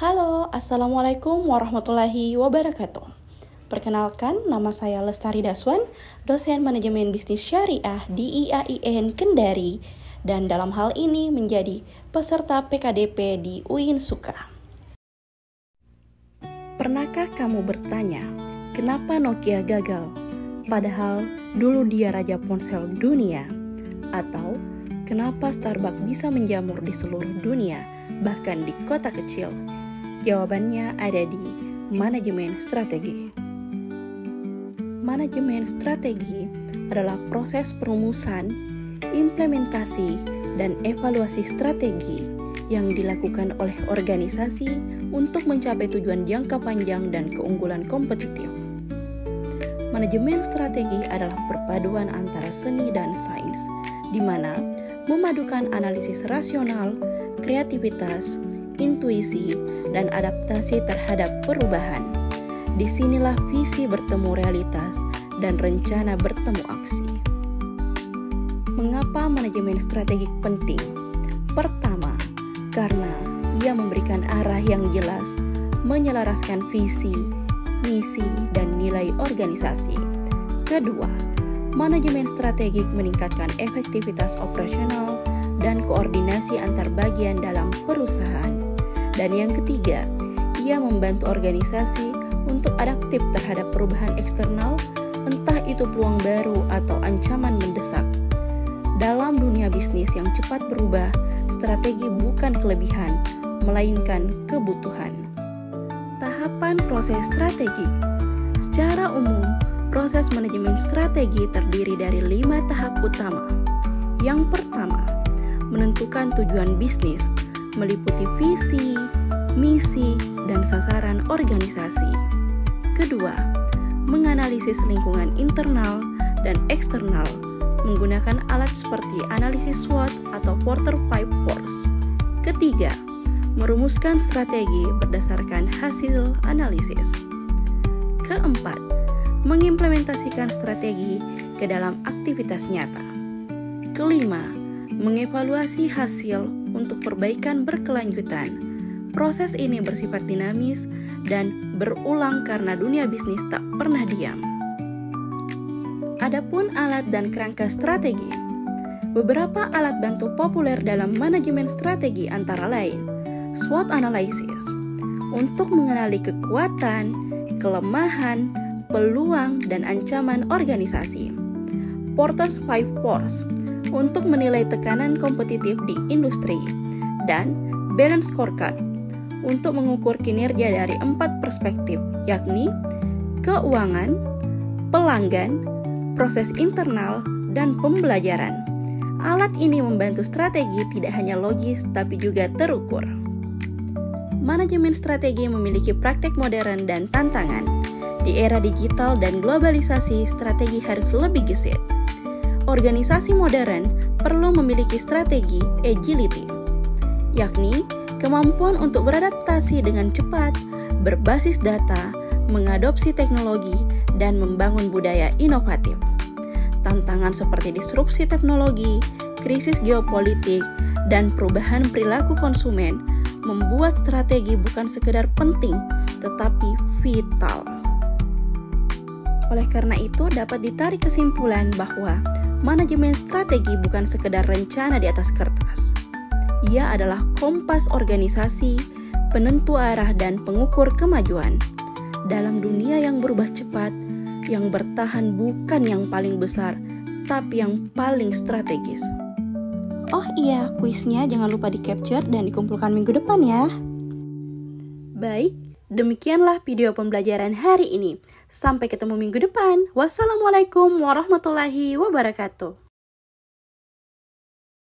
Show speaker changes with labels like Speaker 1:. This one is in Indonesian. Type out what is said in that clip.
Speaker 1: Halo, Assalamualaikum warahmatullahi wabarakatuh. Perkenalkan, nama saya Lestari Daswan, dosen manajemen bisnis syariah di IAIN Kendari, dan dalam hal ini menjadi peserta PKDP di UIN Suka. Pernahkah kamu bertanya, kenapa Nokia gagal? Padahal dulu dia raja ponsel dunia. Atau, kenapa Starbucks bisa menjamur di seluruh dunia, bahkan di kota kecil? Jawabannya ada di manajemen strategi. Manajemen strategi adalah proses perumusan, implementasi, dan evaluasi strategi yang dilakukan oleh organisasi untuk mencapai tujuan jangka panjang dan keunggulan kompetitif. Manajemen strategi adalah perpaduan antara seni dan sains, di mana memadukan analisis rasional, kreativitas, intuisi, dan adaptasi terhadap perubahan. Disinilah visi bertemu realitas dan rencana bertemu aksi. Mengapa manajemen strategik penting? Pertama, karena ia memberikan arah yang jelas, menyelaraskan visi, misi, dan nilai organisasi. Kedua, manajemen strategik meningkatkan efektivitas operasional dan koordinasi antar bagian dalam perusahaan. Dan yang ketiga, ia membantu organisasi untuk adaptif terhadap perubahan eksternal, entah itu peluang baru atau ancaman mendesak. Dalam dunia bisnis yang cepat berubah, strategi bukan kelebihan, melainkan kebutuhan. Tahapan proses strategi. Secara umum, proses manajemen strategi terdiri dari 5 tahap utama. Yang pertama, menentukan tujuan bisnis, meliputi visi, misi, dan sasaran organisasi. Kedua, menganalisis lingkungan internal dan eksternal menggunakan alat seperti analisis SWOT atau Porter 5 Force. Ketiga, merumuskan strategi berdasarkan hasil analisis. Keempat, mengimplementasikan strategi ke dalam aktivitas nyata. Kelima, mengevaluasi hasil untuk perbaikan berkelanjutan. Proses ini bersifat dinamis dan berulang karena dunia bisnis tak pernah diam. Adapun alat dan kerangka strategi. Beberapa alat bantu populer dalam manajemen strategi antara lain SWOT analysis untuk mengenali kekuatan, kelemahan, peluang, dan ancaman organisasi. Porter's 5 Force untuk menilai tekanan kompetitif di industri, dan Balance Scorecard untuk mengukur kinerja dari 4 perspektif, yakni keuangan, pelanggan, proses internal, dan pembelajaran. Alat ini membantu strategi tidak hanya logis tapi juga terukur. Manajemen strategi memiliki praktek modern dan tantangan. Di era digital dan globalisasi, strategi harus lebih gesit. Organisasi modern perlu memiliki strategi agility, yakni kemampuan untuk beradaptasi dengan cepat, berbasis data, mengadopsi teknologi, dan membangun budaya inovatif. Tantangan seperti disrupsi teknologi, krisis geopolitik, dan perubahan perilaku konsumen membuat strategi bukan sekedar penting, tetapi vital. Oleh karena itu, dapat ditarik kesimpulan bahwa manajemen strategi bukan sekedar rencana di atas kertas. Ia adalah kompas organisasi, penentu arah, dan pengukur kemajuan. Dalam dunia yang berubah cepat, yang bertahan bukan yang paling besar, tapi yang paling strategis. Oh iya, kuisnya jangan lupa di-capture dan dikumpulkan minggu depan ya. Baik, demikianlah video pembelajaran hari ini. Sampai ketemu minggu depan. Wassalamualaikum warahmatullahi wabarakatuh.